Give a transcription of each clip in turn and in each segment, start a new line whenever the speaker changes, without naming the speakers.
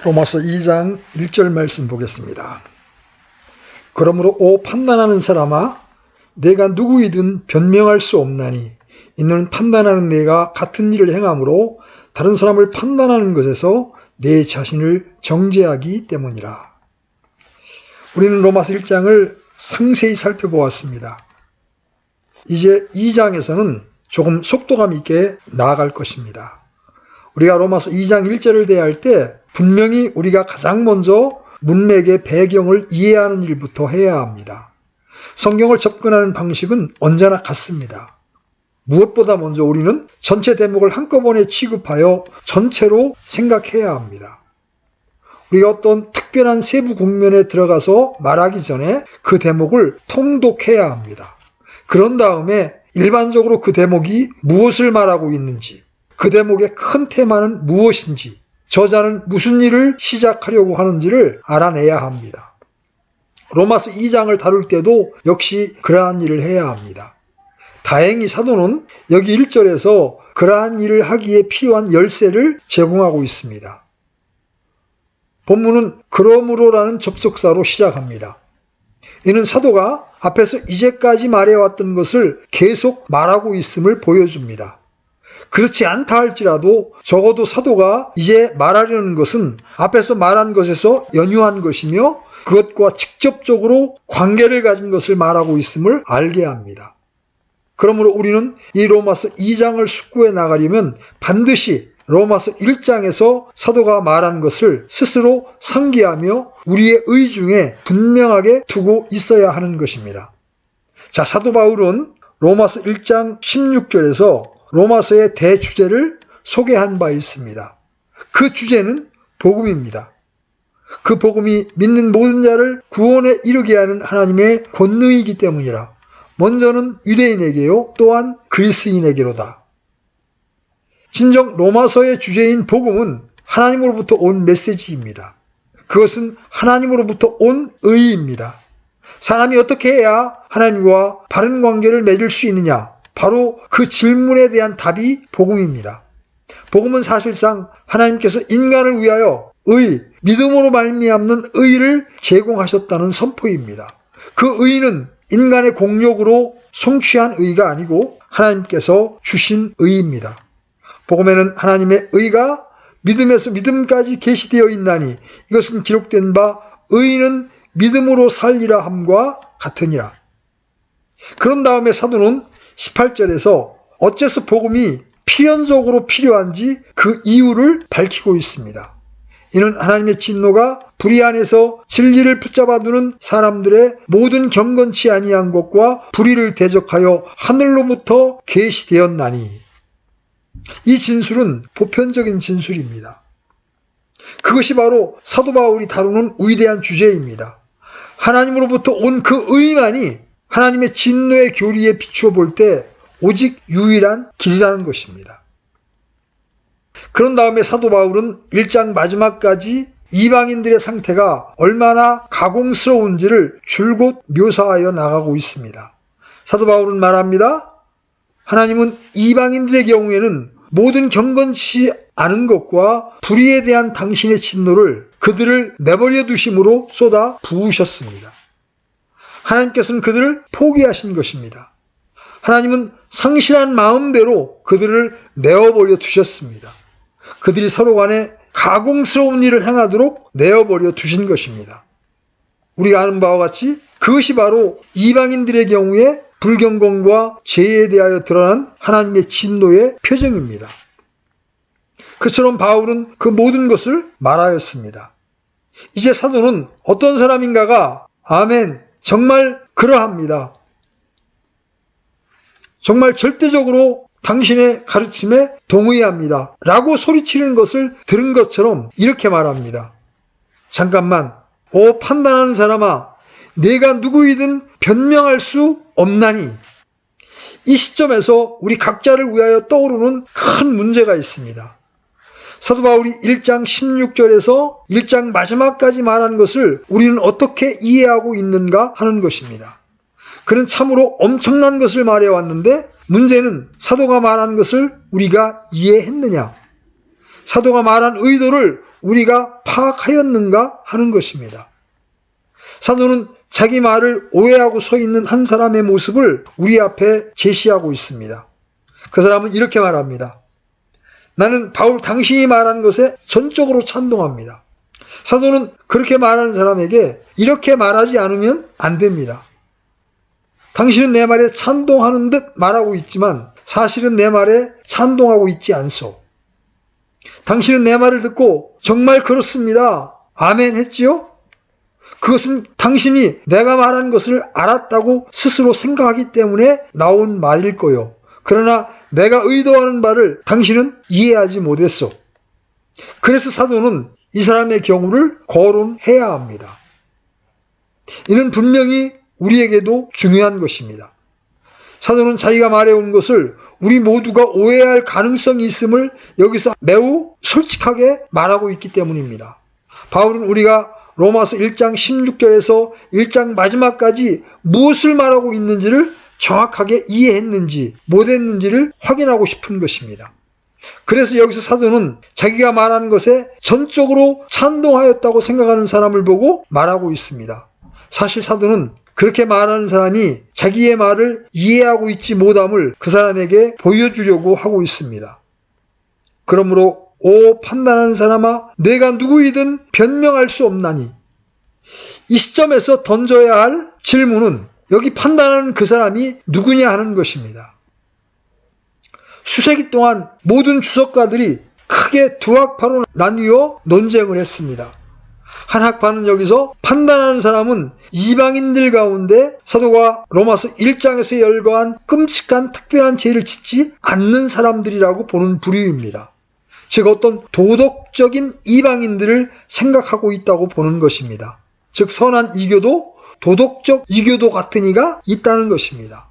로마서 2장 1절 말씀 보겠습니다. 그러므로 오 판단하는 사람아, 내가 누구이든 변명할 수 없나니 이는 판단하는 내가 같은 일을 행함으로 다른 사람을 판단하는 것에서 내 자신을 정죄하기 때문이라. 우리는 로마서 1장을 상세히 살펴보았습니다. 이제 2장에서는 조금 속도감 있게 나아갈 것입니다. 우리가 로마서 2장 1절을 대할 때 분명히 우리가 가장 먼저 문맥의 배경을 이해하는 일부터 해야 합니다. 성경을 접근하는 방식은 언제나 같습니다. 무엇보다 먼저 우리는 전체 대목을 한꺼번에 취급하여 전체로 생각해야 합니다. 우리가 어떤 특별한 세부 국면에 들어가서 말하기 전에 그 대목을 통독해야 합니다. 그런 다음에 일반적으로 그 대목이 무엇을 말하고 있는지, 그 대목의 큰 테마는 무엇인지, 저자는 무슨 일을 시작하려고 하는지를 알아내야 합니다. 로마서 2장을 다룰 때도 역시 그러한 일을 해야 합니다. 다행히 사도는 여기 1절에서 그러한 일을 하기에 필요한 열쇠를 제공하고 있습니다. 본문은 그러므로라는 접속사로 시작합니다. 이는 사도가 앞에서 이제까지 말해왔던 것을 계속 말하고 있음을 보여줍니다. 그렇지 않다 할지라도 적어도 사도가 이제 말하려는 것은 앞에서 말한 것에서 연유한 것이며 그것과 직접적으로 관계를 가진 것을 말하고 있음을 알게 합니다. 그러므로 우리는 이 로마서 2장을 숙고해 나가려면 반드시 로마서 1장에서 사도가 말한 것을 스스로 상기하며 우리의 의중에 분명하게 두고 있어야 하는 것입니다. 자, 사도 바울은 로마서 1장 16절에서 로마서의 대주제를 소개한 바 있습니다. 그 주제는 복음입니다. 그 복음이 믿는 모든 자를 구원에 이르게 하는 하나님의 권능이기 때문이라. 먼저는 유대인에게요, 또한 그리스인에게로다. 진정 로마서의 주제인 복음은 하나님으로부터 온 메시지입니다. 그것은 하나님으로부터 온 의의입니다. 사람이 어떻게 해야 하나님과 바른 관계를 맺을 수 있느냐? 바로 그 질문에 대한 답이 복음입니다. 복음은 사실상 하나님께서 인간을 위하여 믿음으로 말미암는 의를 제공하셨다는 선포입니다. 그 의는 인간의 공력으로 성취한 의가 아니고 하나님께서 주신 의입니다. 복음에는 하나님의 의가 믿음에서 믿음까지 계시되어 있나니 이것은 기록된 바 의인은 믿음으로 살리라 함과 같으니라. 그런 다음에 사도는 18절에서 어째서 복음이 필연적으로 필요한지 그 이유를 밝히고 있습니다. 이는 하나님의 진노가 불의 안에서 진리를 붙잡아 두는 사람들의 모든 경건치 아니한 것과 불의를 대적하여 하늘로부터 계시되었나니. 이 진술은 보편적인 진술입니다. 그것이 바로 사도 바울이 다루는 위대한 주제입니다. 하나님으로부터 온 그 의만이 하나님의 진노의 교리에 비추어 볼 때 오직 유일한 길이라는 것입니다. 그런 다음에 사도 바울은 1장 마지막까지 이방인들의 상태가 얼마나 가공스러운지를 줄곧 묘사하여 나가고 있습니다. 사도 바울은 말합니다. 하나님은 이방인들의 경우에는 모든 경건치 않은 것과 불의에 대한 당신의 진노를 그들을 내버려 두심으로 쏟아 부으셨습니다. 하나님께서는 그들을 포기하신 것입니다. 하나님은 상실한 마음대로 그들을 내어버려 두셨습니다. 그들이 서로 간에 가공스러운 일을 행하도록 내어버려 두신 것입니다. 우리가 아는 바와 같이 그것이 바로 이방인들의 경우에 불경건과 죄에 대하여 드러난 하나님의 진노의 표정입니다. 그처럼 바울은 그 모든 것을 말하였습니다. 이제 사도는 어떤 사람인가가 아멘, 정말 그러합니다. 정말 절대적으로 당신의 가르침에 동의합니다. 라고 소리치는 것을 들은 것처럼 이렇게 말합니다. 잠깐만, 오 판단하는 사람아, 내가 누구이든 변명할 수 없나니. 이 시점에서 우리 각자를 위하여 떠오르는 큰 문제가 있습니다. 사도 바울이 1장 16절에서 1장 마지막까지 말한 것을 우리는 어떻게 이해하고 있는가 하는 것입니다. 그는 참으로 엄청난 것을 말해왔는데 문제는 사도가 말한 것을 우리가 이해했느냐? 사도가 말한 의도를 우리가 파악하였는가 하는 것입니다. 사도는 자기 말을 오해하고 서 있는 한 사람의 모습을 우리 앞에 제시하고 있습니다. 그 사람은 이렇게 말합니다. 나는 바울 당신이 말한 것에 전적으로 찬동합니다. 사도는 그렇게 말하는 사람에게 이렇게 말하지 않으면 안 됩니다. 당신은 내 말에 찬동하는 듯 말하고 있지만 사실은 내 말에 찬동하고 있지 않소. 당신은 내 말을 듣고 정말 그렇습니다. 아멘 했지요? 그것은 당신이 내가 말한 것을 알았다고 스스로 생각하기 때문에 나온 말일 거요. 그러나 내가 의도하는 바를 당신은 이해하지 못했소. 그래서 사도는 이 사람의 경우를 거론해야 합니다. 이는 분명히 우리에게도 중요한 것입니다. 사도는 자기가 말해온 것을 우리 모두가 오해할 가능성이 있음을 여기서 매우 솔직하게 말하고 있기 때문입니다. 바울은 우리가 로마서 1장 16절에서 1장 마지막까지 무엇을 말하고 있는지를 정확하게 이해했는지 못했는지를 확인하고 싶은 것입니다. 그래서 여기서 사도는 자기가 말하는 것에 전적으로 찬동하였다고 생각하는 사람을 보고 말하고 있습니다. 사실 사도는 그렇게 말하는 사람이 자기의 말을 이해하고 있지 못함을 그 사람에게 보여주려고 하고 있습니다. 그러므로 오 판단하는 사람아 내가 누구이든 변명할 수 없나니 이 시점에서 던져야 할 질문은 여기 판단하는 그 사람이 누구냐 하는 것입니다. 수세기 동안 모든 주석가들이 크게 두 학파로 나뉘어 논쟁을 했습니다. 한 학파는 여기서 판단하는 사람은 이방인들 가운데 사도가 로마서 1장에서 열거한 끔찍한 특별한 죄를 짓지 않는 사람들이라고 보는 부류입니다. 즉 어떤 도덕적인 이방인들을 생각하고 있다고 보는 것입니다. 즉 선한 이교도 도덕적 이교도 같은 이가 있다는 것입니다.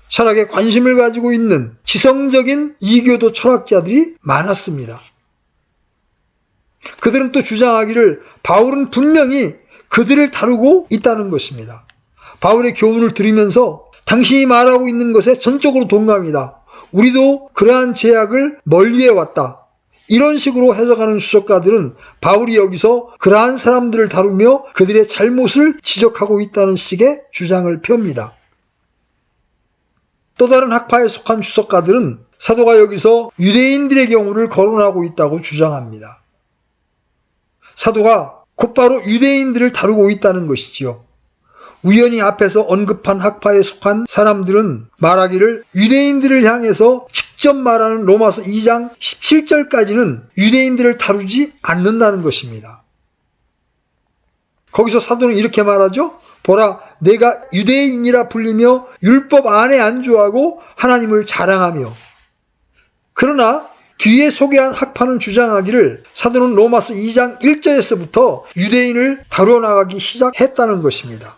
철학에 관심을 가지고 있는 지성적인 이교도 철학자들이 많았습니다. 그들은 또 주장하기를 바울은 분명히 그들을 다루고 있다는 것입니다. 바울의 교훈을 들으면서 당신이 말하고 있는 것에 전적으로 동감이다. 우리도 그러한 제약을 멀리해 왔다. 이런 식으로 해석하는 주석가들은 바울이 여기서 그러한 사람들을 다루며 그들의 잘못을 지적하고 있다는 식의 주장을 펴니다. 또 다른 학파에 속한 주석가들은 사도가 여기서 유대인들의 경우를 거론하고 있다고 주장합니다. 사도가 곧바로 유대인들을 다루고 있다는 것이지요. 우연히 앞에서 언급한 학파에 속한 사람들은 말하기를 유대인들을 향해서 직접 말하는 로마서 2장 17절까지는 유대인들을 다루지 않는다는 것입니다. 거기서 사도는 이렇게 말하죠. 보라, 내가 유대인이라 불리며 율법 안에 안주하고 하나님을 자랑하며. 그러나 뒤에 소개한 학파는 주장하기를 사도는 로마서 2장 1절에서부터 유대인을 다루어 나가기 시작했다는 것입니다.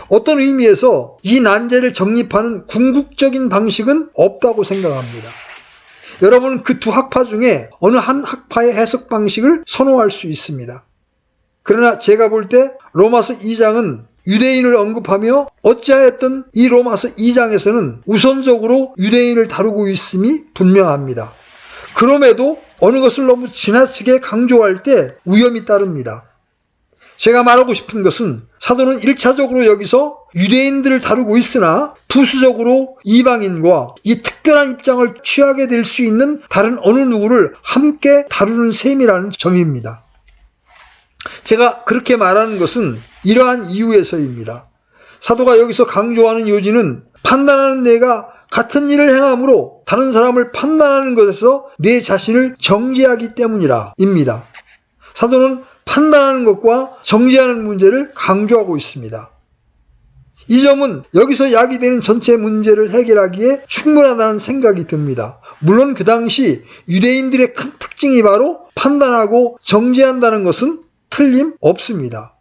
어떤 의미에서 이 난제를 정립하는 궁극적인 방식은 없다고 생각합니다. 여러분은 그 두 학파 중에 어느 한 학파의 해석 방식을 선호할 수 있습니다. 그러나 제가 볼 때 로마서 2장은 유대인을 언급하며 어찌하였든 이 로마서 2장에서는 우선적으로 유대인을 다루고 있음이 분명합니다. 그럼에도 어느 것을 너무 지나치게 강조할 때 위험이 따릅니다. 제가 말하고 싶은 것은 사도는 1차적으로 여기서 유대인들을 다루고 있으나 부수적으로 이방인과 이 특별한 입장을 취하게 될 수 있는 다른 어느 누구를 함께 다루는 셈이라는 점입니다. 제가 그렇게 말하는 것은 이러한 이유에서입니다. 사도가 여기서 강조하는 요지는 판단하는 내가 같은 일을 행함으로 다른 사람을 판단하는 것에서 내 자신을 정죄하기 때문이라입니다. 사도는 판단하는 것과 정죄하는 문제를 강조하고 있습니다. 이 점은 여기서 야기되는 전체 문제를 해결하기에 충분하다는 생각이 듭니다. 물론 그 당시 유대인들의 큰 특징이 바로 판단하고 정죄한다는 것은 틀림없습니다.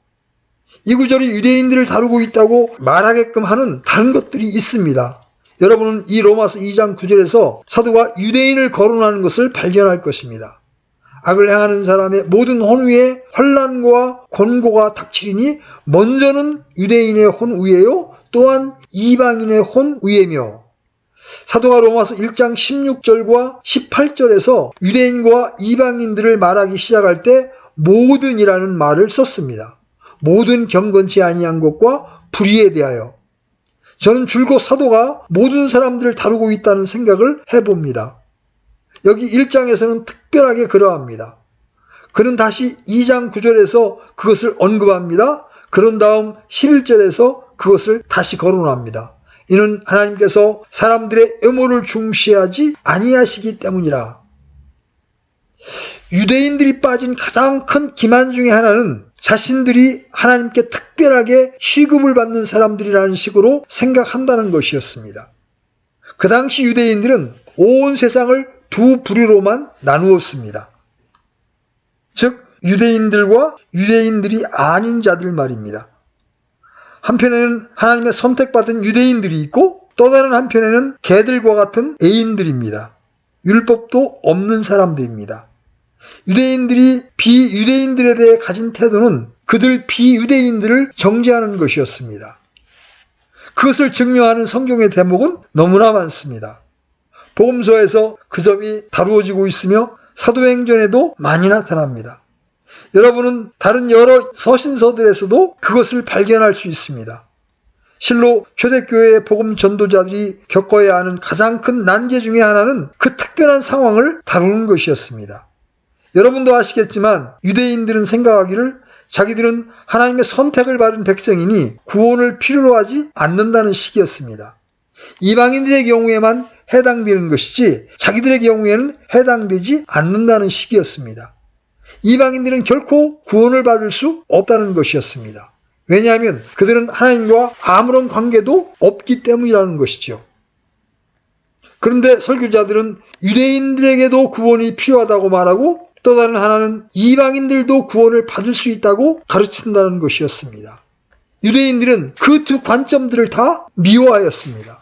이 구절이 유대인들을 다루고 있다고 말하게끔 하는 다른 것들이 있습니다. 여러분은 이 로마서 2장 9절에서 사도가 유대인을 거론하는 것을 발견할 것입니다. 악을 행하는 사람의 모든 혼위에 환난과 권고가 닥치리니 먼저는 유대인의 혼위에요 또한 이방인의 혼위에며 사도가 로마서 1장 16절과 18절에서 유대인과 이방인들을 말하기 시작할 때 모든이라는 말을 썼습니다. 모든 경건치 아니한 것과 불의에 대하여. 저는 줄곧 사도가 모든 사람들을 다루고 있다는 생각을 해봅니다. 여기 1장에서는 특별하게 그러합니다. 그는 다시 2장 9절에서 그것을 언급합니다. 그런 다음 11절에서 그것을 다시 거론합니다. 이는 하나님께서 사람들의 음모를 중시하지 아니하시기 때문이라. 유대인들이 빠진 가장 큰 기만 중에 하나는 자신들이 하나님께 특별하게 취급을 받는 사람들이라는 식으로 생각한다는 것이었습니다. 그 당시 유대인들은 온 세상을 두 부류로만 나누었습니다. 즉 유대인들과 유대인들이 아닌 자들 말입니다. 한편에는 하나님의 선택받은 유대인들이 있고 또 다른 한편에는 개들과 같은 애인들입니다. 율법도 없는 사람들입니다. 유대인들이 비유대인들에 대해 가진 태도는 그들 비유대인들을 정죄하는 것이었습니다. 그것을 증명하는 성경의 대목은 너무나 많습니다. 복음서에서 그 점이 다루어지고 있으며 사도행전에도 많이 나타납니다. 여러분은 다른 여러 서신서들에서도 그것을 발견할 수 있습니다. 실로 초대교회의 복음 전도자들이 겪어야 하는 가장 큰 난제 중에 하나는 그 특별한 상황을 다루는 것이었습니다. 여러분도 아시겠지만 유대인들은 생각하기를 자기들은 하나님의 선택을 받은 백성이니 구원을 필요로 하지 않는다는 식이었습니다. 이방인들의 경우에만 해당되는 것이지 자기들의 경우에는 해당되지 않는다는 식이었습니다. 이방인들은 결코 구원을 받을 수 없다는 것이었습니다. 왜냐하면 그들은 하나님과 아무런 관계도 없기 때문이라는 것이죠. 그런데 설교자들은 유대인들에게도 구원이 필요하다고 말하고 또 다른 하나는 이방인들도 구원을 받을 수 있다고 가르친다는 것이었습니다. 유대인들은 그 두 관점들을 다 미워하였습니다.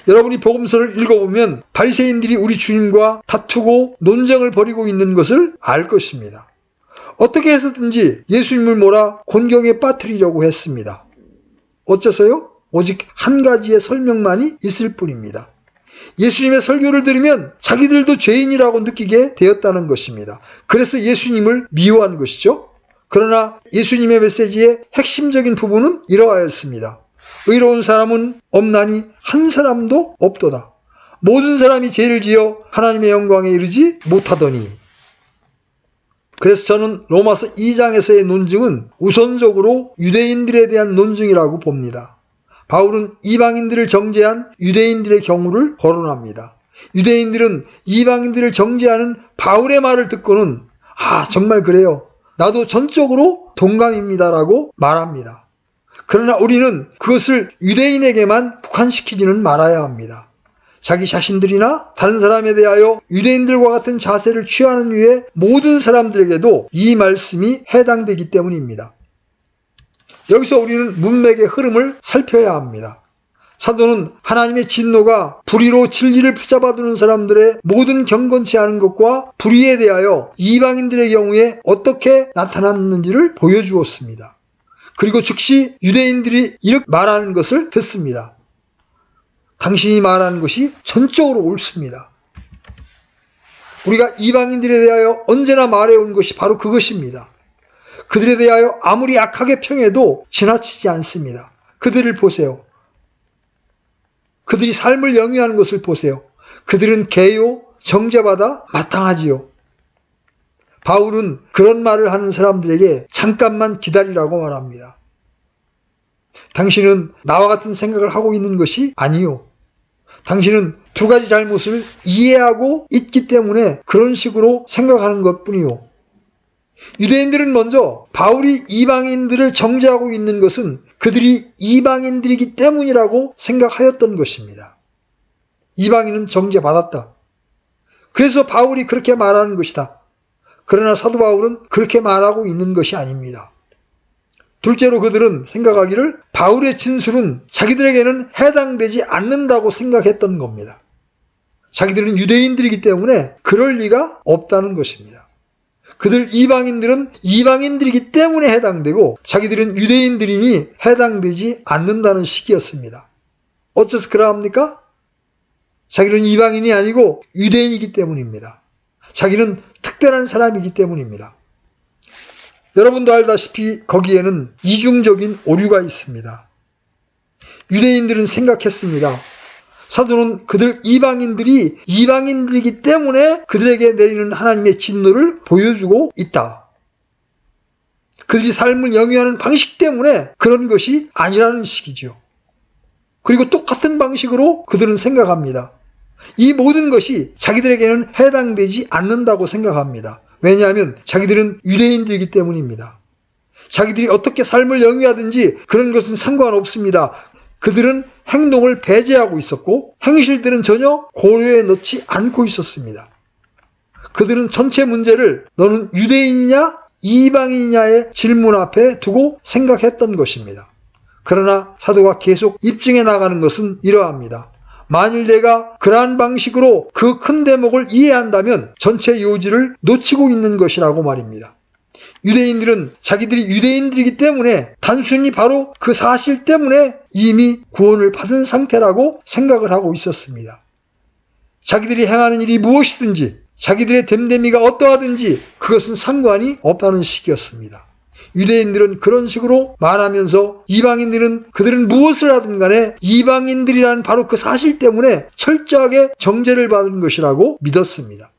여러분이 복음서를 읽어보면 바리새인들이 우리 주님과 다투고 논쟁을 벌이고 있는 것을 알 것입니다. 어떻게 해서든지 예수님을 몰아 곤경에 빠뜨리려고 했습니다. 어째서요? 오직 한 가지의 설명만이 있을 뿐입니다. 예수님의 설교를 들으면 자기들도 죄인이라고 느끼게 되었다는 것입니다. 그래서 예수님을 미워한 것이죠. 그러나 예수님의 메시지의 핵심적인 부분은 이러하였습니다. 의로운 사람은 없나니 한 사람도 없도다. 모든 사람이 죄를 지어 하나님의 영광에 이르지 못하더니. 그래서 저는 로마서 2장에서의 논증은 우선적으로 유대인들에 대한 논증이라고 봅니다. 바울은 이방인들을 정죄한 유대인들의 경우를 거론합니다. 유대인들은 이방인들을 정죄하는 바울의 말을 듣고는 정말 그래요. 나도 전적으로 동감입니다라고 말합니다. 그러나 우리는 그것을 유대인에게만 국한시키지는 말아야 합니다. 자기 자신들이나 다른 사람에 대하여 유대인들과 같은 자세를 취하는 이유에 모든 사람들에게도 이 말씀이 해당되기 때문입니다. 여기서 우리는 문맥의 흐름을 살펴야 합니다. 사도는 하나님의 진노가 불의로 진리를 붙잡아두는 사람들의 모든 경건치 않은 것과 불의에 대하여 이방인들의 경우에 어떻게 나타났는지를 보여주었습니다. 그리고 즉시 유대인들이 이렇게 말하는 것을 듣습니다. 당신이 말하는 것이 전적으로 옳습니다. 우리가 이방인들에 대하여 언제나 말해온 것이 바로 그것입니다. 그들에 대하여 아무리 악하게 평해도 지나치지 않습니다. 그들을 보세요. 그들이 삶을 영위하는 것을 보세요. 그들은 개요, 정죄받아 마땅하지요. 바울은 그런 말을 하는 사람들에게 잠깐만 기다리라고 말합니다. 당신은 나와 같은 생각을 하고 있는 것이 아니요. 당신은 두 가지 잘못을 이해하고 있기 때문에 그런 식으로 생각하는 것뿐이요. 유대인들은 먼저 바울이 이방인들을 정죄하고 있는 것은 그들이 이방인들이기 때문이라고 생각하였던 것입니다. 이방인은 정죄받았다. 그래서 바울이 그렇게 말하는 것이다. 그러나 사도 바울은 그렇게 말하고 있는 것이 아닙니다. 둘째로 그들은 생각하기를 바울의 진술은 자기들에게는 해당되지 않는다고 생각했던 겁니다. 자기들은 유대인들이기 때문에 그럴 리가 없다는 것입니다. 그들 이방인들은 이방인들이기 때문에 해당되고 자기들은 유대인들이니 해당되지 않는다는 식이었습니다. 어째서 그러합니까? 자기는 이방인이 아니고 유대인이기 때문입니다. 자기는 특별한 사람이기 때문입니다. 여러분도 알다시피 거기에는 이중적인 오류가 있습니다. 유대인들은 생각했습니다. 사도는 그들 이방인들이 이방인들이기 때문에 그들에게 내리는 하나님의 진노를 보여주고 있다. 그들이 삶을 영위하는 방식 때문에 그런 것이 아니라는 식이죠. 그리고 똑같은 방식으로 그들은 생각합니다. 이 모든 것이 자기들에게는 해당되지 않는다고 생각합니다. 왜냐하면 자기들은 유대인들이기 때문입니다. 자기들이 어떻게 삶을 영위하든지 그런 것은 상관없습니다. 그들은 행동을 배제하고 있었고 행실들은 전혀 고려에 넣지 않고 있었습니다. 그들은 전체 문제를 너는 유대인이냐 이방인이냐의 질문 앞에 두고 생각했던 것입니다. 그러나 사도가 계속 입증해 나가는 것은 이러합니다. 만일 내가 그러한 방식으로 그 큰 대목을 이해한다면 전체 요지를 놓치고 있는 것이라고 말입니다. 유대인들은 자기들이 유대인들이기 때문에 단순히 바로 그 사실 때문에 이미 구원을 받은 상태라고 생각을 하고 있었습니다. 자기들이 행하는 일이 무엇이든지 자기들의 됨됨이가 어떠하든지 그것은 상관이 없다는 식이었습니다. 유대인들은 그런 식으로 말하면서 이방인들은 그들은 무엇을 하든 간에 이방인들이라는 바로 그 사실 때문에 철저하게 정죄를 받은 것이라고 믿었습니다.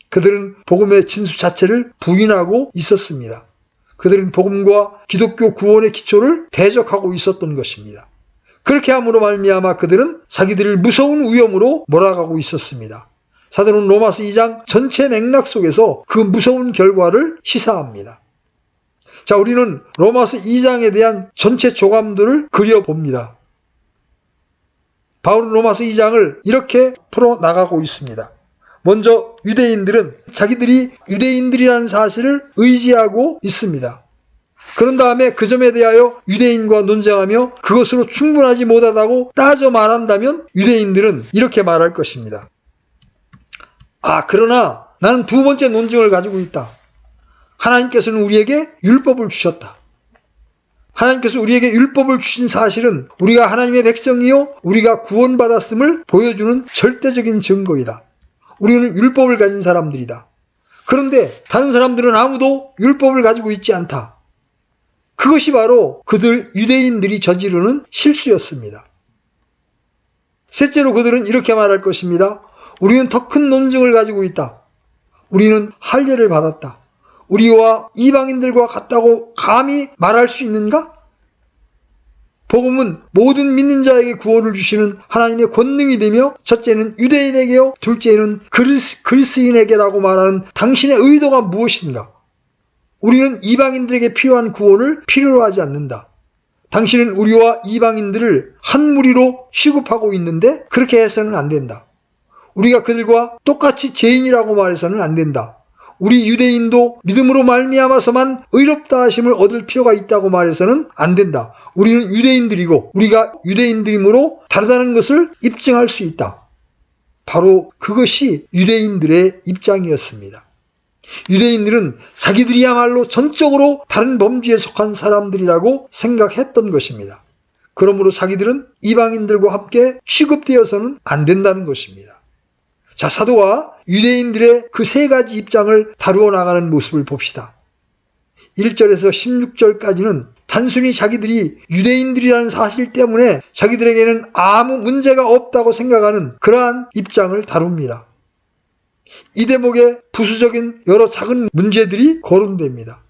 그들은 복음의 진수 자체를 부인하고 있었습니다. 그들은 복음과 기독교 구원의 기초를 대적하고 있었던 것입니다. 그렇게 함으로 말미암아 그들은 자기들을 무서운 위험으로 몰아가고 있었습니다. 사도는 로마서 2장 전체 맥락 속에서 그 무서운 결과를 시사합니다. 자, 우리는 로마서 2장에 대한 전체 조감들을 그려봅니다. 바울은 로마서 2장을 이렇게 풀어나가고 있습니다. 먼저 유대인들은 자기들이 유대인들이라는 사실을 의지하고 있습니다. 그런 다음에 그 점에 대하여 유대인과 논쟁하며 그것으로 충분하지 못하다고 따져 말한다면 유대인들은 이렇게 말할 것입니다. 그러나 나는 두 번째 논증을 가지고 있다. 하나님께서는 우리에게 율법을 주셨다. 하나님께서 우리에게 율법을 주신 사실은 우리가 하나님의 백성이요 우리가 구원받았음을 보여주는 절대적인 증거이다. 우리는 율법을 가진 사람들이다. 그런데 다른 사람들은 아무도 율법을 가지고 있지 않다. 그것이 바로 그들 유대인들이 저지르는 실수였습니다. 셋째로 그들은 이렇게 말할 것입니다. 우리는 더 큰 논증을 가지고 있다. 우리는 할례를 받았다. 우리와 이방인들과 같다고 감히 말할 수 있는가? 복음은 모든 믿는 자에게 구원을 주시는 하나님의 권능이 되며 첫째는 유대인에게요 둘째는 그리스인에게라고 말하는 당신의 의도가 무엇인가? 우리는 이방인들에게 필요한 구원을 필요로 하지 않는다. 당신은 우리와 이방인들을 한 무리로 취급하고 있는데 그렇게 해서는 안 된다. 우리가 그들과 똑같이 죄인이라고 말해서는 안 된다. 우리 유대인도 믿음으로 말미암아서만 의롭다 하심을 얻을 필요가 있다고 말해서는 안 된다. 우리는 유대인들이고 우리가 유대인들이므로 다르다는 것을 입증할 수 있다. 바로 그것이 유대인들의 입장이었습니다. 유대인들은 자기들이야말로 전적으로 다른 범주에 속한 사람들이라고 생각했던 것입니다. 그러므로 자기들은 이방인들과 함께 취급되어서는 안 된다는 것입니다. 자, 사도가 유대인들의 그 세 가지 입장을 다루어 나가는 모습을 봅시다. 1절에서 16절까지는 단순히 자기들이 유대인들이라는 사실 때문에 자기들에게는 아무 문제가 없다고 생각하는 그러한 입장을 다룹니다. 이 대목에 부수적인 여러 작은 문제들이 거론됩니다.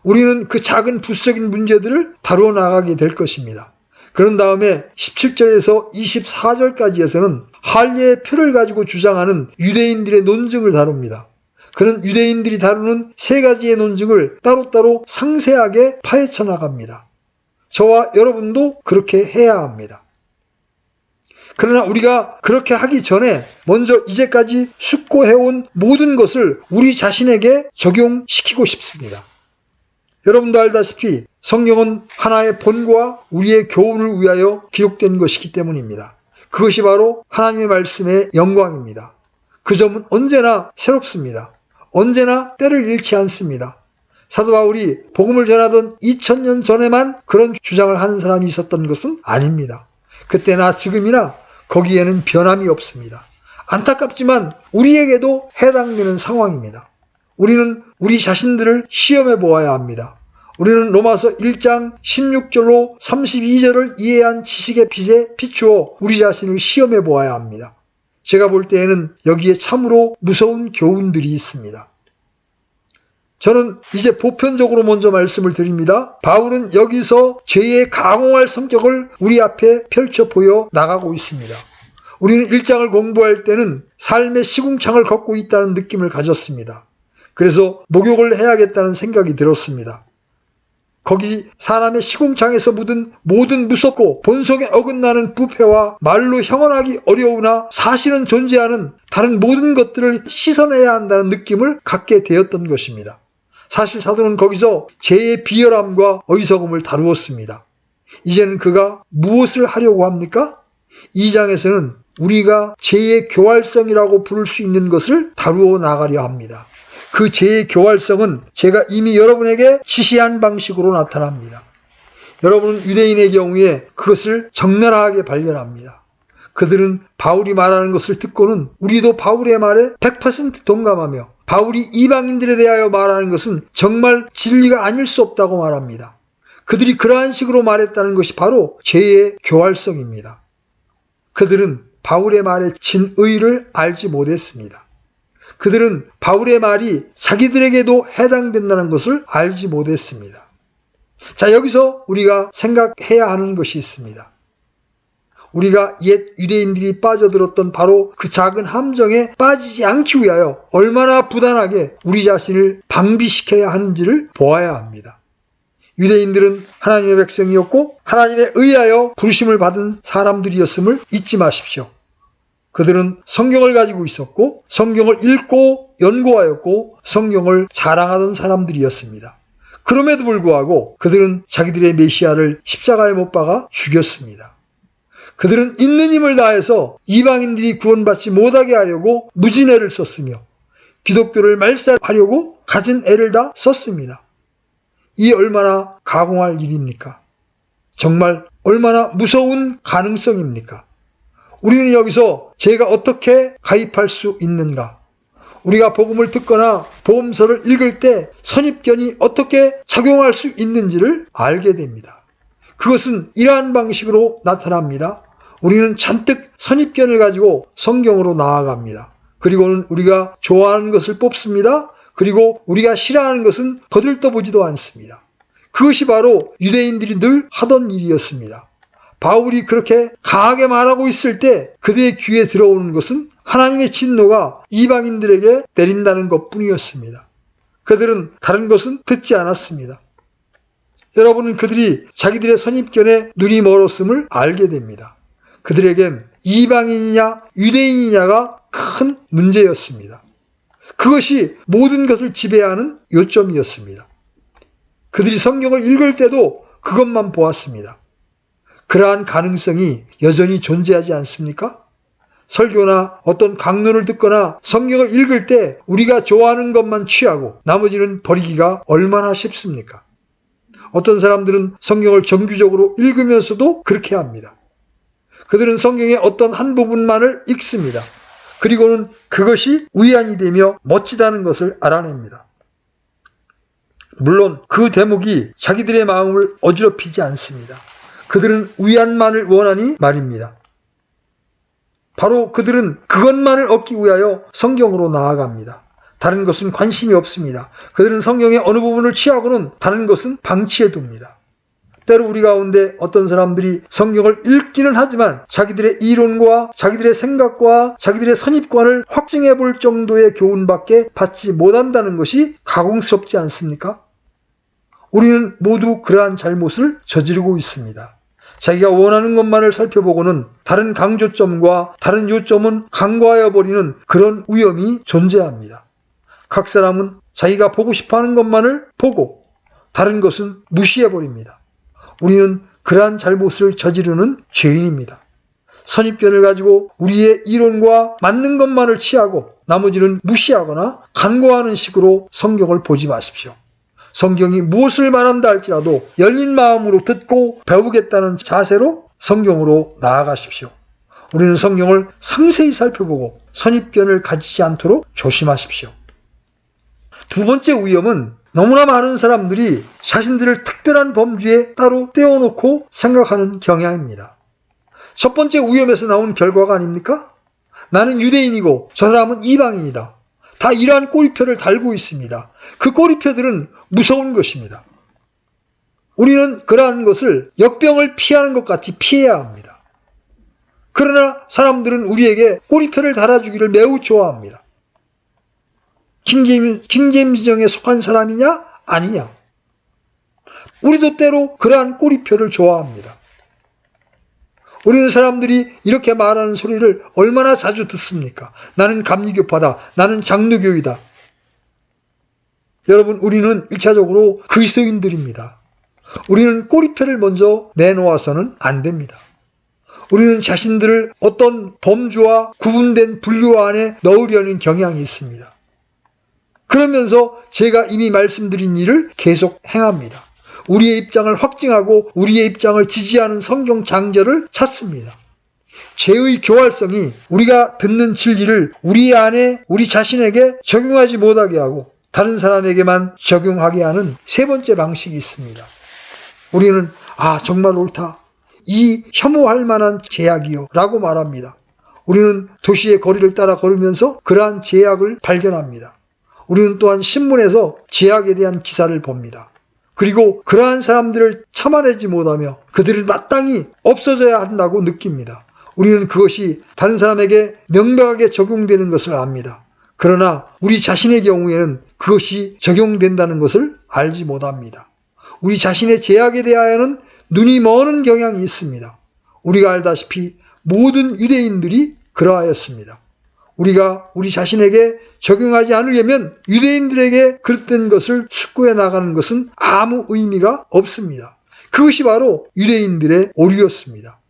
우리는 그 작은 부수적인 문제들을 다루어 나가게 될 것입니다. 그런 다음에 17절에서 24절까지에서는 할례의 표를 가지고 주장하는 유대인들의 논증을 다룹니다. 그런 유대인들이 다루는 세 가지의 논증을 따로따로 상세하게 파헤쳐 나갑니다. 저와 여러분도 그렇게 해야 합니다. 그러나 우리가 그렇게 하기 전에 먼저 이제까지 숙고해온 모든 것을 우리 자신에게 적용시키고 싶습니다. 여러분도 알다시피 성경은 하나의 본과 우리의 교훈을 위하여 기록된 것이기 때문입니다. 그것이 바로 하나님의 말씀의 영광입니다. 그 점은 언제나 새롭습니다. 언제나 때를 잃지 않습니다. 사도 바울이 복음을 전하던 2000년 전에만 그런 주장을 하는 사람이 있었던 것은 아닙니다. 그때나 지금이나 거기에는 변함이 없습니다. 안타깝지만 우리에게도 해당되는 상황입니다. 우리는 우리 자신들을 시험해 보아야 합니다. 우리는 로마서 1장 16절로 32절을 이해한 지식의 빛에 비추어 우리 자신을 시험해 보아야 합니다. 제가 볼 때에는 여기에 참으로 무서운 교훈들이 있습니다. 저는 이제 보편적으로 먼저 말씀을 드립니다. 바울은 여기서 죄의 강화할 성격을 우리 앞에 펼쳐 보여 나가고 있습니다. 우리는 1장을 공부할 때는 삶의 시궁창을 걷고 있다는 느낌을 가졌습니다. 그래서 목욕을 해야겠다는 생각이 들었습니다. 거기 사람의 시궁창에서 묻은 모든 무섭고 본성에 어긋나는 부패와 말로 형언하기 어려우나 사실은 존재하는 다른 모든 것들을 씻어내야 한다는 느낌을 갖게 되었던 것입니다. 사실 사도는 거기서 죄의 비열함과 어리석음을 다루었습니다. 이제는 그가 무엇을 하려고 합니까? 2장에서는 우리가 죄의 교활성이라고 부를 수 있는 것을 다루어 나가려 합니다. 그 죄의 교활성은 제가 이미 여러분에게 지시한 방식으로 나타납니다. 여러분은 유대인의 경우에 그것을 적나라하게 발견합니다. 그들은 바울이 말하는 것을 듣고는 우리도 바울의 말에 100% 동감하며 바울이 이방인들에 대하여 말하는 것은 정말 진리가 아닐 수 없다고 말합니다. 그들이 그러한 식으로 말했다는 것이 바로 죄의 교활성입니다. 그들은 바울의 말의 진의를 알지 못했습니다. 그들은 바울의 말이 자기들에게도 해당된다는 것을 알지 못했습니다. 자, 여기서 우리가 생각해야 하는 것이 있습니다. 우리가 옛 유대인들이 빠져들었던 바로 그 작은 함정에 빠지지 않기 위하여 얼마나 부단하게 우리 자신을 방비시켜야 하는지를 보아야 합니다. 유대인들은 하나님의 백성이었고 하나님에 의하여 부르심을 받은 사람들이었음을 잊지 마십시오. 그들은 성경을 가지고 있었고 성경을 읽고 연구하였고 성경을 자랑하던 사람들이었습니다. 그럼에도 불구하고 그들은 자기들의 메시아를 십자가에 못 박아 죽였습니다. 그들은 있는 힘을 다해서 이방인들이 구원받지 못하게 하려고 무진 애를 썼으며 기독교를 말살하려고 가진 애를 다 썼습니다. 이 얼마나 가공할 일입니까? 정말 얼마나 무서운 가능성입니까? 우리는 여기서 제가 어떻게 가입할 수 있는가? 우리가 복음을 듣거나 복음서를 읽을 때 선입견이 어떻게 작용할 수 있는지를 알게 됩니다. 그것은 이러한 방식으로 나타납니다. 우리는 잔뜩 선입견을 가지고 성경으로 나아갑니다. 그리고는 우리가 좋아하는 것을 뽑습니다. 그리고 우리가 싫어하는 것은 거들떠보지도 않습니다. 그것이 바로 유대인들이 늘 하던 일이었습니다. 바울이 그렇게 강하게 말하고 있을 때 그들의 귀에 들어오는 것은 하나님의 진노가 이방인들에게 내린다는 것뿐이었습니다. 그들은 다른 것은 듣지 않았습니다. 여러분은 그들이 자기들의 선입견에 눈이 멀었음을 알게 됩니다. 그들에겐 이방인이냐 유대인이냐가 큰 문제였습니다. 그것이 모든 것을 지배하는 요점이었습니다. 그들이 성경을 읽을 때도 그것만 보았습니다. 그러한 가능성이 여전히 존재하지 않습니까? 설교나 어떤 강론을 듣거나 성경을 읽을 때 우리가 좋아하는 것만 취하고 나머지는 버리기가 얼마나 쉽습니까? 어떤 사람들은 성경을 정규적으로 읽으면서도 그렇게 합니다. 그들은 성경의 어떤 한 부분만을 읽습니다. 그리고는 그것이 위안이 되며 멋지다는 것을 알아냅니다. 물론 그 대목이 자기들의 마음을 어지럽히지 않습니다. 그들은 위안만을 원하니 말입니다. 바로 그들은 그것만을 얻기 위하여 성경으로 나아갑니다. 다른 것은 관심이 없습니다. 그들은 성경의 어느 부분을 취하고는 다른 것은 방치해 둡니다. 때로 우리 가운데 어떤 사람들이 성경을 읽기는 하지만 자기들의 이론과 자기들의 생각과 자기들의 선입관을 확증해 볼 정도의 교훈밖에 받지 못한다는 것이 가공스럽지 않습니까? 우리는 모두 그러한 잘못을 저지르고 있습니다. 자기가 원하는 것만을 살펴보고는 다른 강조점과 다른 요점은 간과하여 버리는 그런 위험이 존재합니다. 각 사람은 자기가 보고 싶어하는 것만을 보고 다른 것은 무시해 버립니다. 우리는 그러한 잘못을 저지르는 죄인입니다. 선입견을 가지고 우리의 이론과 맞는 것만을 취하고 나머지는 무시하거나 간과하는 식으로 성경을 보지 마십시오. 성경이 무엇을 말한다 할지라도 열린 마음으로 듣고 배우겠다는 자세로 성경으로 나아가십시오. 우리는 성경을 상세히 살펴보고 선입견을 가지지 않도록 조심하십시오. 두 번째 위험은 너무나 많은 사람들이 자신들을 특별한 범주에 따로 떼어놓고 생각하는 경향입니다. 첫 번째 위험에서 나온 결과가 아닙니까? 나는 유대인이고 저 사람은 이방인이다. 다 이러한 꼬리표를 달고 있습니다. 그 꼬리표들은 무서운 것입니다. 우리는 그러한 것을 역병을 피하는 것 같이 피해야 합니다. 그러나 사람들은 우리에게 꼬리표를 달아주기를 매우 좋아합니다. 킹제임스정에 속한 사람이냐? 아니냐? 우리도 때로 그러한 꼬리표를 좋아합니다. 우리는 사람들이 이렇게 말하는 소리를 얼마나 자주 듣습니까? 나는 감리교파다. 나는 장로교이다. 여러분, 우리는 1차적으로 그리스도인들입니다. 우리는 꼬리표를 먼저 내놓아서는 안 됩니다. 우리는 자신들을 어떤 범주와 구분된 분류 안에 넣으려는 경향이 있습니다. 그러면서 제가 이미 말씀드린 일을 계속 행합니다. 우리의 입장을 확증하고 우리의 입장을 지지하는 성경 장절을 찾습니다. 죄의 교활성이 우리가 듣는 진리를 우리 안에 우리 자신에게 적용하지 못하게 하고 다른 사람에게만 적용하게 하는 세 번째 방식이 있습니다. 우리는 정말 옳다. 이 혐오할 만한 제약이요 라고 말합니다. 우리는 도시의 거리를 따라 걸으면서 그러한 제약을 발견합니다. 우리는 또한 신문에서 제약에 대한 기사를 봅니다. 그리고 그러한 사람들을 참아내지 못하며 그들을 마땅히 없어져야 한다고 느낍니다. 우리는 그것이 다른 사람에게 명백하게 적용되는 것을 압니다. 그러나 우리 자신의 경우에는 그것이 적용된다는 것을 알지 못합니다. 우리 자신의 제약에 대하여는 눈이 머는 경향이 있습니다. 우리가 알다시피 모든 유대인들이 그러하였습니다. 우리가 우리 자신에게 적용하지 않으려면 유대인들에게 그릇된 것을 숙고해 나가는 것은 아무 의미가 없습니다. 그것이 바로 유대인들의 오류였습니다.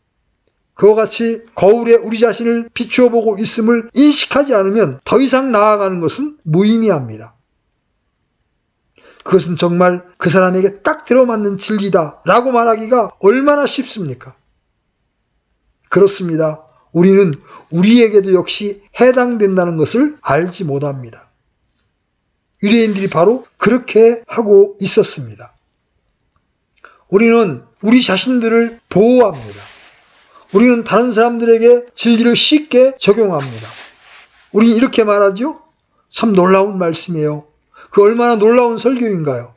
그와 같이 거울에 우리 자신을 비추어 보고 있음을 인식하지 않으면 더 이상 나아가는 것은 무의미합니다. 그것은 정말 그 사람에게 딱 들어맞는 진리다 라고 말하기가 얼마나 쉽습니까? 그렇습니다. 우리는 우리에게도 역시 해당된다는 것을 알지 못합니다. 유대인들이 바로 그렇게 하고 있었습니다. 우리는 우리 자신들을 보호합니다. 우리는 다른 사람들에게 진리를 쉽게 적용합니다. 우리는 이렇게 말하죠? 참 놀라운 말씀이에요. 그 얼마나 놀라운 설교인가요?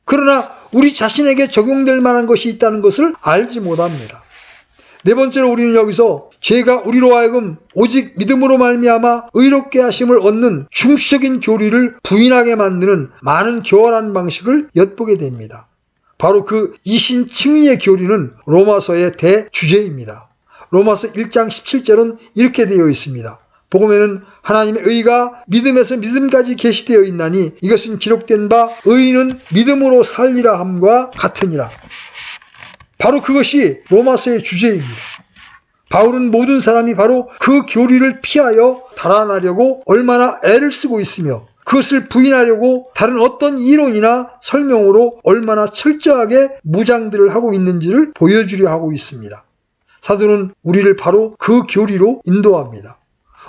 그러나 우리 자신에게 적용될 만한 것이 있다는 것을 알지 못합니다. 네 번째로 우리는 여기서 죄가 우리로 하여금 오직 믿음으로 말미암아 의롭게 하심을 얻는 중시적인 교리를 부인하게 만드는 많은 교활한 방식을 엿보게 됩니다. 바로 그 이신칭의의 교리는 로마서의 대주제입니다. 로마서 1장 17절은 이렇게 되어 있습니다. 복음에는 하나님의 의가 믿음에서 믿음까지 계시되어 있나니 이것은 기록된 바 의인은 믿음으로 살리라 함과 같으니라. 바로 그것이 로마서의 주제입니다. 바울은 모든 사람이 바로 그 교리를 피하여 달아나려고 얼마나 애를 쓰고 있으며 그것을 부인하려고 다른 어떤 이론이나 설명으로 얼마나 철저하게 무장들을 하고 있는지를 보여주려 하고 있습니다. 사도는 우리를 바로 그 교리로 인도합니다.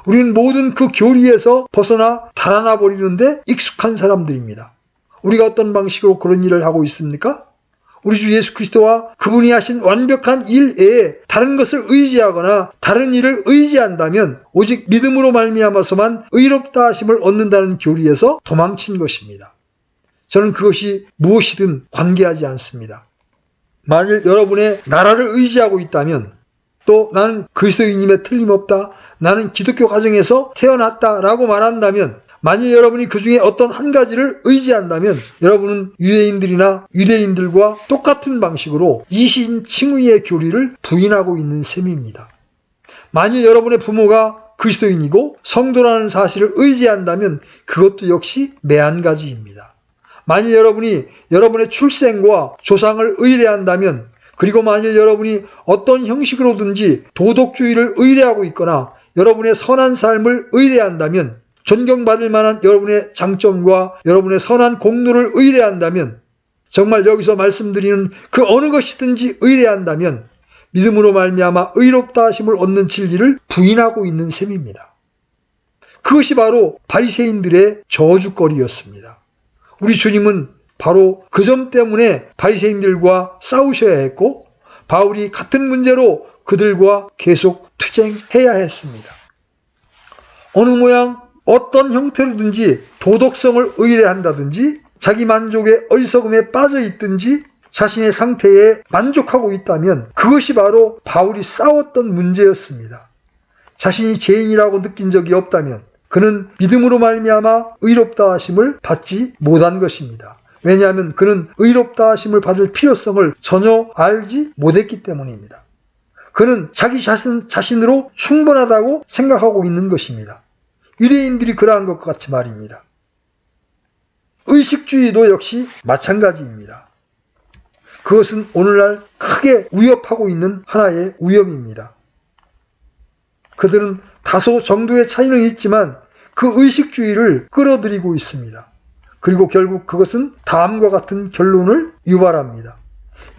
우리는 모든 그 교리에서 벗어나 달아나 버리는데 익숙한 사람들입니다. 우리가 어떤 방식으로 그런 일을 하고 있습니까? 우리 주 예수 그리스도와 그분이 하신 완벽한 일 외에 다른 것을 의지하거나 다른 일을 의지한다면 오직 믿음으로 말미암아서만 의롭다 하심을 얻는다는 교리에서 도망친 것입니다. 저는 그것이 무엇이든 관계하지 않습니다. 만일 여러분의 나라를 의지하고 있다면 또 나는 그리스도인임에 틀림없다, 나는 기독교 가정에서 태어났다 라고 말한다면 만일 여러분이 그 중에 어떤 한 가지를 의지한다면 여러분은 유대인들이나 유대인들과 똑같은 방식으로 이신칭의의 교리를 부인하고 있는 셈입니다. 만일 여러분의 부모가 그리스도인이고 성도라는 사실을 의지한다면 그것도 역시 매한가지입니다. 만일 여러분이 여러분의 출생과 조상을 의뢰한다면 그리고 만일 여러분이 어떤 형식으로든지 도덕주의를 의뢰하고 있거나 여러분의 선한 삶을 의뢰한다면 존경받을 만한 여러분의 장점과 여러분의 선한 공로를 의뢰한다면 정말 여기서 말씀드리는 그 어느 것이든지 의뢰한다면 믿음으로 말미암아 의롭다 하심을 얻는 진리를 부인하고 있는 셈입니다. 그것이 바로 바리새인들의 저주거리였습니다. 우리 주님은 바로 그 점 때문에 바리새인들과 싸우셔야 했고 바울이 같은 문제로 그들과 계속 투쟁해야 했습니다. 어느 모양 어떤 형태로든지 도덕성을 의뢰한다든지 자기 만족의 어리석음에 빠져 있든지 자신의 상태에 만족하고 있다면 그것이 바로 바울이 싸웠던 문제였습니다. 자신이 죄인이라고 느낀 적이 없다면 그는 믿음으로 말미암아 의롭다 하심을 받지 못한 것입니다. 왜냐하면 그는 의롭다 하심을 받을 필요성을 전혀 알지 못했기 때문입니다. 그는 자기 자신으로 충분하다고 생각하고 있는 것입니다. 유대인들이 그러한 것 같이 말입니다. 의식주의도 역시 마찬가지입니다. 그것은 오늘날 크게 위협하고 있는 하나의 위험입니다. 그들은 다소 정도의 차이는 있지만 그 의식주의를 끌어들이고 있습니다. 그리고 결국 그것은 다음과 같은 결론을 유발합니다.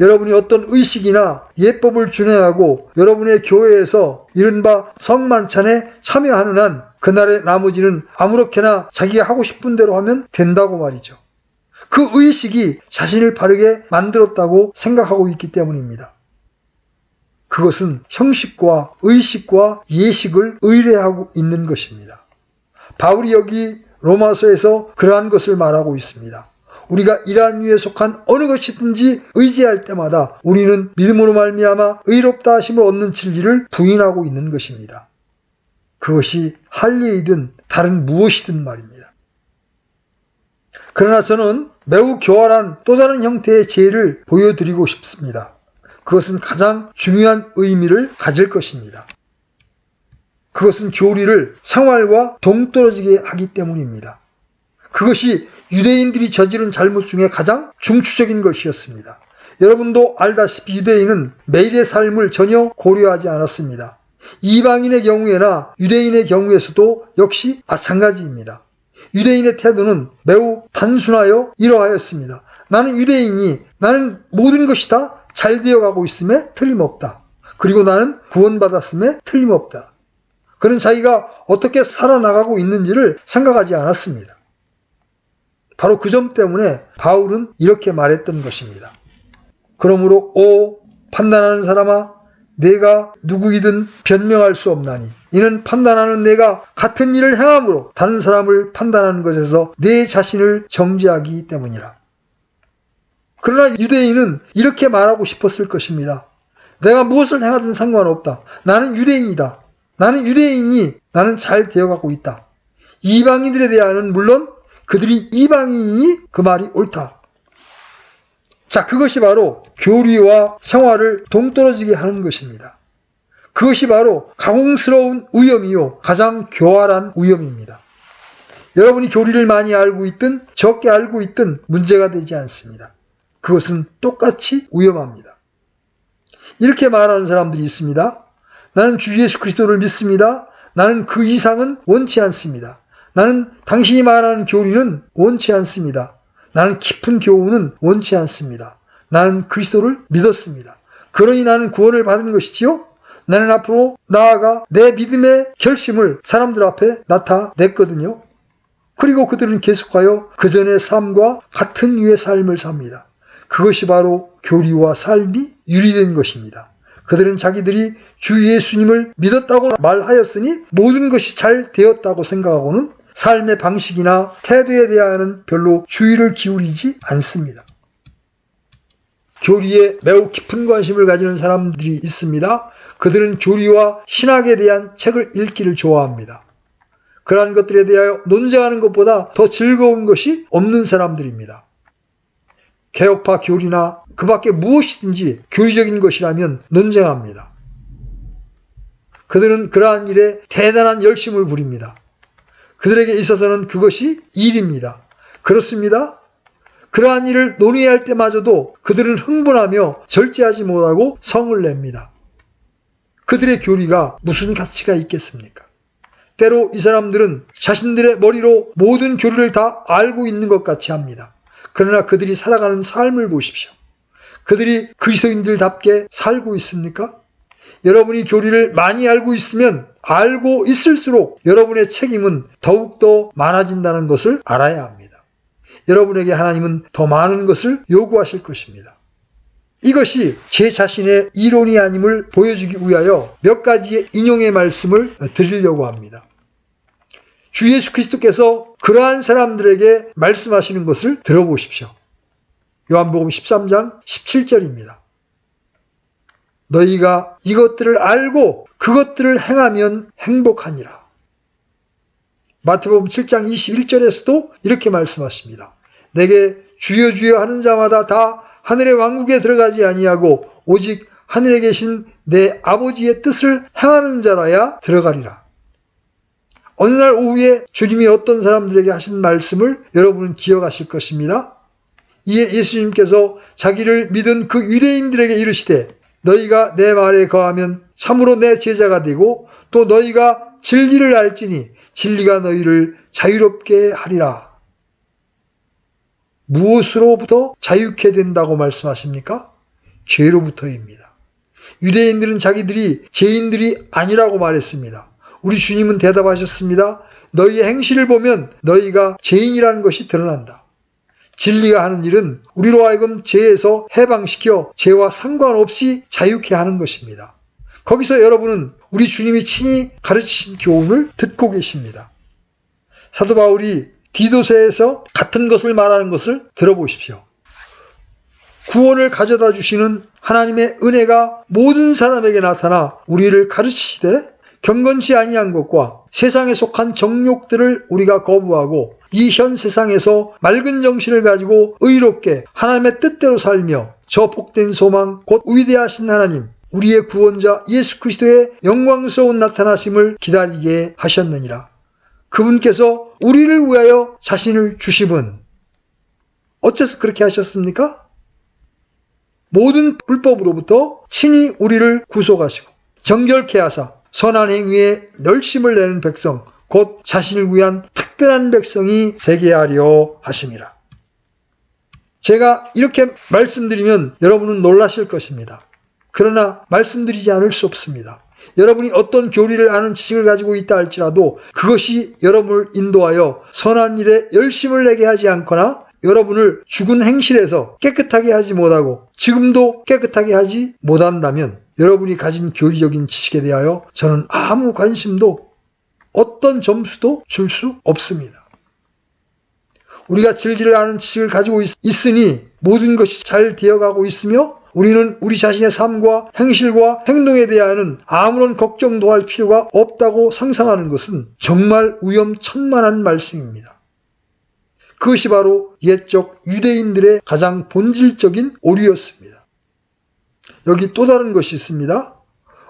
여러분이 어떤 의식이나 예법을 준행하고 여러분의 교회에서 이른바 성만찬에 참여하는 한 그날의 나머지는 아무렇게나 자기가 하고 싶은 대로 하면 된다고 말이죠. 그 의식이 자신을 바르게 만들었다고 생각하고 있기 때문입니다. 그것은 형식과 의식과 예식을 의뢰하고 있는 것입니다. 바울이 여기 로마서에서 그러한 것을 말하고 있습니다. 우리가 이러한 유에 속한 어느 것이든지 의지할 때마다 우리는 믿음으로 말미암아 의롭다 하심을 얻는 진리를 부인하고 있는 것입니다. 그것이 할례이든 다른 무엇이든 말입니다. 그러나 저는 매우 교활한 또 다른 형태의 죄를 보여드리고 싶습니다. 그것은 가장 중요한 의미를 가질 것입니다. 그것은 교리를 생활과 동떨어지게 하기 때문입니다. 그것이 유대인들이 저지른 잘못 중에 가장 중추적인 것이었습니다. 여러분도 알다시피 유대인은 매일의 삶을 전혀 고려하지 않았습니다. 이방인의 경우에나 유대인의 경우에서도 역시 마찬가지입니다. 유대인의 태도는 매우 단순하여 이러하였습니다. 나는 유대인이 나는 모든 것이 다 잘 되어가고 있음에 틀림없다. 그리고 나는 구원받았음에 틀림없다. 그는 자기가 어떻게 살아나가고 있는지를 생각하지 않았습니다. 바로 그 점 때문에 바울은 이렇게 말했던 것입니다. 그러므로 판단하는 사람아 내가 누구이든 변명할 수 없나니 이는 판단하는 내가 같은 일을 행함으로 다른 사람을 판단하는 것에서 내 자신을 정죄하기 때문이라. 그러나 유대인은 이렇게 말하고 싶었을 것입니다. 내가 무엇을 행하든 상관없다. 나는 유대인이다. 나는 유대인이 나는 잘 되어가고 있다. 이방인들에 대하여는 물론 그들이 이방인이니 그 말이 옳다. 자, 그것이 바로 교리와 생활을 동떨어지게 하는 것입니다. 그것이 바로 가공스러운 위험이요 가장 교활한 위험입니다. 여러분이 교리를 많이 알고 있든 적게 알고 있든 문제가 되지 않습니다. 그것은 똑같이 위험합니다. 이렇게 말하는 사람들이 있습니다. 나는 주 예수 그리스도를 믿습니다. 나는 그 이상은 원치 않습니다. 나는 당신이 말하는 교리는 원치 않습니다. 나는 깊은 교훈은 원치 않습니다. 나는 그리스도를 믿었습니다. 그러니 나는 구원을 받은 것이지요. 나는 앞으로 나아가 내 믿음의 결심을 사람들 앞에 나타냈거든요. 그리고 그들은 계속하여 그전의 삶과 같은 류의 삶을 삽니다. 그것이 바로 교리와 삶이 유리된 것입니다. 그들은 자기들이 주 예수님을 믿었다고 말하였으니 모든 것이 잘 되었다고 생각하고는 삶의 방식이나 태도에 대하여는 별로 주의를 기울이지 않습니다. 교리에 매우 깊은 관심을 가지는 사람들이 있습니다. 그들은 교리와 신학에 대한 책을 읽기를 좋아합니다. 그러한 것들에 대하여 논쟁하는 것보다 더 즐거운 것이 없는 사람들입니다. 개혁파 교리나 그 밖에 무엇이든지 교리적인 것이라면 논쟁합니다. 그들은 그러한 일에 대단한 열심을 부립니다. 그들에게 있어서는 그것이 일입니다. 그렇습니다. 그러한 일을 논의할 때마저도 그들은 흥분하며 절제하지 못하고 성을 냅니다. 그들의 교리가 무슨 가치가 있겠습니까? 때로 이 사람들은 자신들의 머리로 모든 교리를 다 알고 있는 것 같이 합니다. 그러나 그들이 살아가는 삶을 보십시오. 그들이 그리스도인들답게 살고 있습니까? 여러분이 교리를 많이 알고 있으면 알고 있을수록 여러분의 책임은 더욱더 많아진다는 것을 알아야 합니다. 여러분에게 하나님은 더 많은 것을 요구하실 것입니다. 이것이 제 자신의 이론이 아님을 보여주기 위하여 몇 가지의 인용의 말씀을 드리려고 합니다. 주 예수 그리스도께서 그러한 사람들에게 말씀하시는 것을 들어보십시오. 요한복음 13장 17절입니다. 너희가 이것들을 알고 그것들을 행하면 행복하니라. 마태복음 7장 21절에서도 이렇게 말씀하십니다. 내게 주여 주여 하는 자마다 다 하늘의 왕국에 들어가지 아니하고 오직 하늘에 계신 내 아버지의 뜻을 행하는 자라야 들어가리라. 어느 날 오후에 주님이 어떤 사람들에게 하신 말씀을 여러분은 기억하실 것입니다. 이에 예수님께서 자기를 믿은 그 유대인들에게 이르시되 너희가 내 말에 거하면 참으로 내 제자가 되고 또 너희가 진리를 알지니 진리가 너희를 자유롭게 하리라. 무엇으로부터 자유케 된다고 말씀하십니까? 죄로부터입니다. 유대인들은 자기들이 죄인들이 아니라고 말했습니다. 우리 주님은 대답하셨습니다. 너희의 행실을 보면 너희가 죄인이라는 것이 드러난다. 진리가 하는 일은 우리로 하여금 죄에서 해방시켜 죄와 상관없이 자유케 하는 것입니다. 거기서 여러분은 우리 주님이 친히 가르치신 교훈을 듣고 계십니다. 사도 바울이 디도서에서 같은 것을 말하는 것을 들어보십시오. 구원을 가져다 주시는 하나님의 은혜가 모든 사람에게 나타나 우리를 가르치시되 경건치 아니한 것과 세상에 속한 정욕들을 우리가 거부하고 이 현 세상에서 맑은 정신을 가지고 의롭게 하나님의 뜻대로 살며 저 복된 소망 곧 위대하신 하나님 우리의 구원자 예수 그리스도의 영광스러운 나타나심을 기다리게 하셨느니라. 그분께서 우리를 위하여 자신을 주심은 어째서 그렇게 하셨습니까? 모든 불법으로부터 친히 우리를 구속하시고 정결케 하사 선한 행위에 널심을 내는 백성 곧 자신을 위한 특별한 백성이 되게 하려 하심이라. 제가 이렇게 말씀드리면 여러분은 놀라실 것입니다. 그러나 말씀드리지 않을 수 없습니다. 여러분이 어떤 교리를 아는 지식을 가지고 있다 할지라도 그것이 여러분을 인도하여 선한 일에 열심을 내게 하지 않거나 여러분을 죽은 행실에서 깨끗하게 하지 못하고 지금도 깨끗하게 하지 못한다면 여러분이 가진 교리적인 지식에 대하여 저는 아무 관심도 어떤 점수도 줄 수 없습니다. 우리가 진리를 아는 지식을 가지고 있으니 모든 것이 잘 되어가고 있으며 우리는 우리 자신의 삶과 행실과 행동에 대하여는 아무런 걱정도 할 필요가 없다고 상상하는 것은 정말 위험천만한 말씀입니다. 그것이 바로 옛적 유대인들의 가장 본질적인 오류였습니다. 여기 또 다른 것이 있습니다.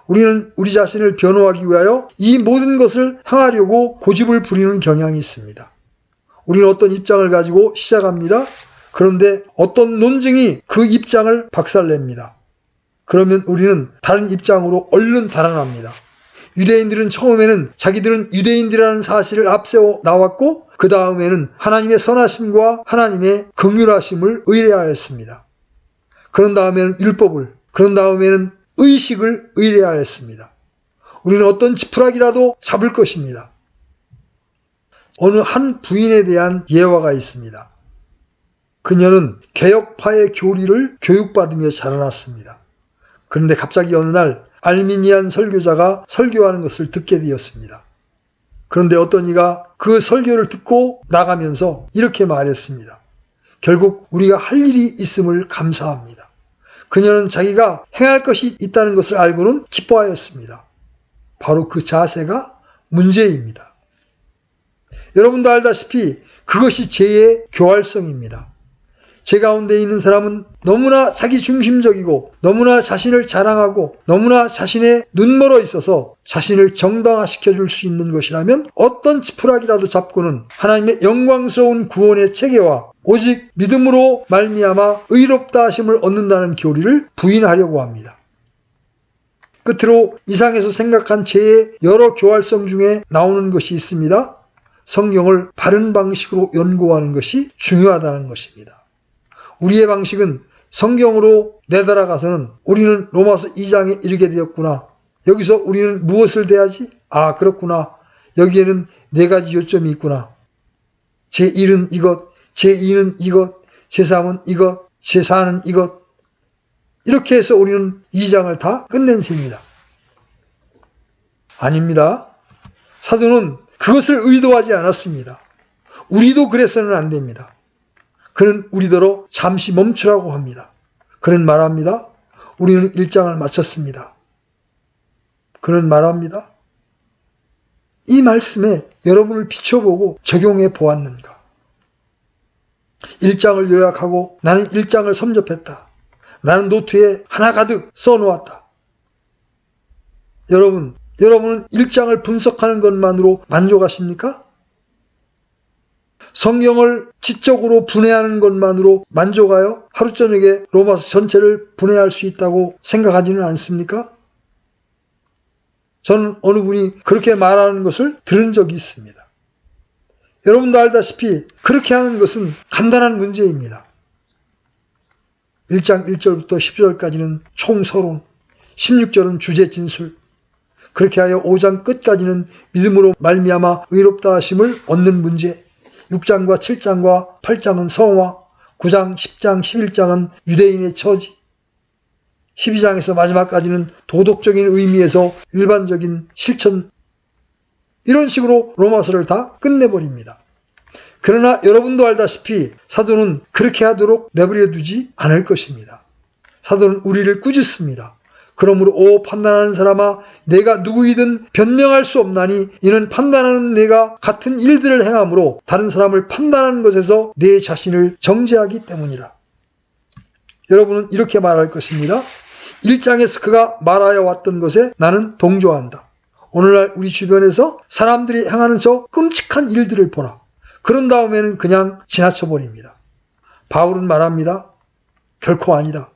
우리는 우리 자신을 변호하기 위하여 이 모든 것을 행하려고 고집을 부리는 경향이 있습니다. 우리는 어떤 입장을 가지고 시작합니다. 그런데 어떤 논증이 그 입장을 박살냅니다. 그러면 우리는 다른 입장으로 얼른 달아납니다. 유대인들은 처음에는 자기들은 유대인들이라는 사실을 앞세워 나왔고 그 다음에는 하나님의 선하심과 하나님의 긍휼하심을 의뢰하였습니다. 그런 다음에는 율법을, 그런 다음에는 의식을 의뢰하였습니다. 우리는 어떤 지푸라기라도 잡을 것입니다. 어느 한 부인에 대한 예화가 있습니다. 그녀는 개혁파의 교리를 교육받으며 자라났습니다. 그런데 갑자기 어느 날 알미니안 설교자가 설교하는 것을 듣게 되었습니다. 그런데 어떤 이가 그 설교를 듣고 나가면서 이렇게 말했습니다. 결국 우리가 할 일이 있음을 감사합니다. 그녀는 자기가 행할 것이 있다는 것을 알고는 기뻐하였습니다. 바로 그 자세가 문제입니다. 여러분도 알다시피 그것이 죄의 교활성입니다. 제 가운데 있는 사람은 너무나 자기 중심적이고 너무나 자신을 자랑하고 너무나 자신의 눈멀어 있어서 자신을 정당화시켜 줄 수 있는 것이라면 어떤 지푸라기라도 잡고는 하나님의 영광스러운 구원의 체계와 오직 믿음으로 말미암아 의롭다 하심을 얻는다는 교리를 부인하려고 합니다. 끝으로 이상에서 생각한 죄의 여러 교활성 중에 나오는 것이 있습니다. 성경을 바른 방식으로 연구하는 것이 중요하다는 것입니다. 우리의 방식은 성경으로 내달아가서는 우리는 로마서 2장에 이르게 되었구나. 여기서 우리는 무엇을 대하지? 아, 그렇구나. 여기에는 4가지 요점이 있구나. 제1은 이것, 제2는 이것, 제3은 이것, 제4는 이것. 이렇게 해서 우리는 2장을 다 끝낸 셈입니다. 아닙니다. 사도는 그것을 의도하지 않았습니다. 우리도 그래서는 안 됩니다. 그는 우리더러 잠시 멈추라고 합니다. 그는 말합니다. 우리는 1장을 마쳤습니다. 그는 말합니다. 이 말씀에 여러분을 비춰보고 적용해 보았는가? 1장을 요약하고 나는 1장을 섭렵했다. 나는 노트에 하나 가득 써놓았다. 여러분은 1장을 분석하는 것만으로 만족하십니까? 성경을 지적으로 분해하는 것만으로 만족하여 하루 저녁에 로마서 전체를 분해할 수 있다고 생각하지는 않습니까? 저는 어느 분이 그렇게 말하는 것을 들은 적이 있습니다. 여러분도 알다시피 그렇게 하는 것은 간단한 문제입니다. 1장 1절부터 10절까지는 총서론, 16절은 주제 진술, 그렇게 하여 5장 끝까지는 믿음으로 말미암아 의롭다 하심을 얻는 문제, 6장과 7장과 8장은 성화, 9장, 10장, 11장은 유대인의 처지, 12장에서 마지막까지는 도덕적인 의미에서 일반적인 실천, 이런 식으로 로마서를 다 끝내버립니다. 그러나 여러분도 알다시피 사도는 그렇게 하도록 내버려 두지 않을 것입니다. 사도는 우리를 꾸짖습니다. 그러므로 오 판단하는 사람아 내가 누구이든 변명할 수 없나니 이는 판단하는 내가 같은 일들을 행함으로 다른 사람을 판단하는 것에서 내 자신을 정죄하기 때문이라. 여러분은 이렇게 말할 것입니다. 1장에서 그가 말하여 왔던 것에 나는 동조한다. 오늘날 우리 주변에서 사람들이 행하는 저 끔찍한 일들을 보라. 그런 다음에는 그냥 지나쳐버립니다. 바울은 말합니다. 결코 아니다.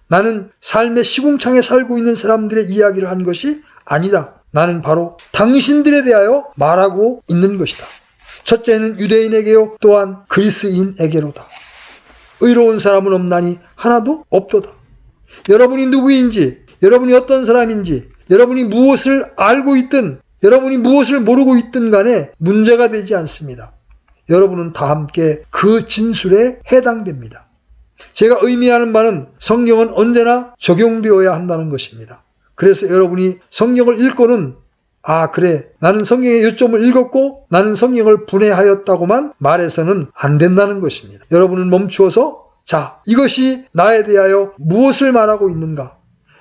나는 삶의 시궁창에 살고 있는 사람들의 이야기를 한 것이 아니다. 나는 바로 당신들에 대하여 말하고 있는 것이다. 첫째는 유대인에게요 또한 그리스인에게로다. 의로운 사람은 없나니 하나도 없도다. 여러분이 누구인지, 여러분이 어떤 사람인지, 여러분이 무엇을 알고 있든, 여러분이 무엇을 모르고 있든 간에 문제가 되지 않습니다. 여러분은 다 함께 그 진술에 해당됩니다. 제가 의미하는 바는 성경은 언제나 적용되어야 한다는 것입니다. 그래서 여러분이 성경을 읽고는 아 그래 나는 성경의 요점을 읽었고 나는 성경을 분해하였다고만 말해서는 안 된다는 것입니다. 여러분은 멈추어서 자 이것이 나에 대하여 무엇을 말하고 있는가?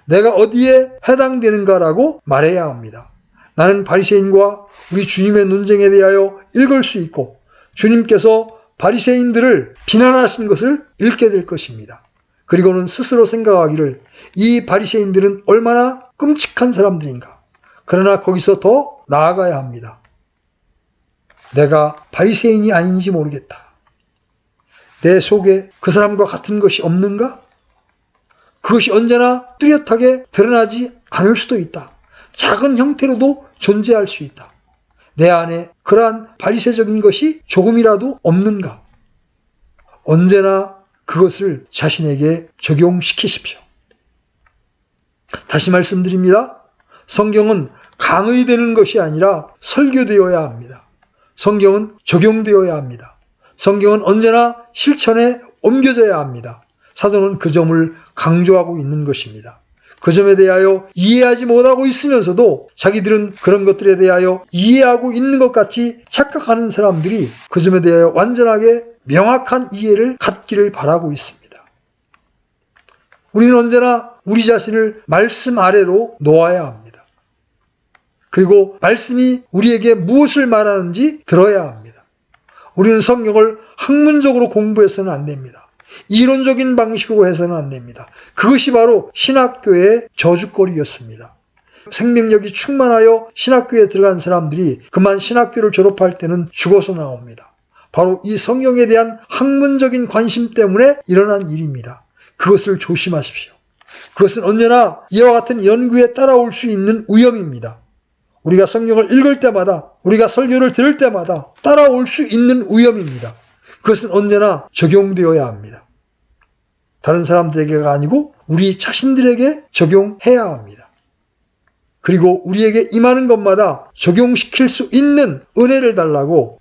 내가 어디에 해당되는가라고 말해야 합니다. 나는 바리새인과 우리 주님의 논쟁에 대하여 읽을 수 있고 주님께서 바리새인들을 비난하신 것을 읽게 될 것입니다. 그리고는 스스로 생각하기를 이 바리새인들은 얼마나 끔찍한 사람들인가. 그러나 거기서 더 나아가야 합니다. 내가 바리새인이 아닌지 모르겠다. 내 속에 그 사람과 같은 것이 없는가? 그것이 언제나 뚜렷하게 드러나지 않을 수도 있다. 작은 형태로도 존재할 수 있다. 내 안에 그러한 바리새적인 것이 조금이라도 없는가? 언제나 그것을 자신에게 적용시키십시오. 다시 말씀드립니다. 성경은 강의되는 것이 아니라 설교되어야 합니다. 성경은 적용되어야 합니다. 성경은 언제나 실천에 옮겨져야 합니다. 사도는 그 점을 강조하고 있는 것입니다. 그 점에 대하여 이해하지 못하고 있으면서도 자기들은 그런 것들에 대하여 이해하고 있는 것 같이 착각하는 사람들이 그 점에 대하여 완전하게 명확한 이해를 갖기를 바라고 있습니다. 우리는 언제나 우리 자신을 말씀 아래로 놓아야 합니다. 그리고 말씀이 우리에게 무엇을 말하는지 들어야 합니다. 우리는 성경을 학문적으로 공부해서는 안 됩니다. 이론적인 방식으로 해서는 안 됩니다. 그것이 바로 신학교의 저주거리였습니다. 생명력이 충만하여 신학교에 들어간 사람들이 그만 신학교를 졸업할 때는 죽어서 나옵니다. 바로 이 성경에 대한 학문적인 관심 때문에 일어난 일입니다. 그것을 조심하십시오. 그것은 언제나 이와 같은 연구에 따라올 수 있는 위험입니다. 우리가 성경을 읽을 때마다, 우리가 설교를 들을 때마다 따라올 수 있는 위험입니다. 그것은 언제나 적용되어야 합니다. 다른 사람들에게가 아니고 우리 자신들에게 적용해야 합니다. 그리고 우리에게 임하는 것마다 적용시킬 수 있는 은혜를 달라고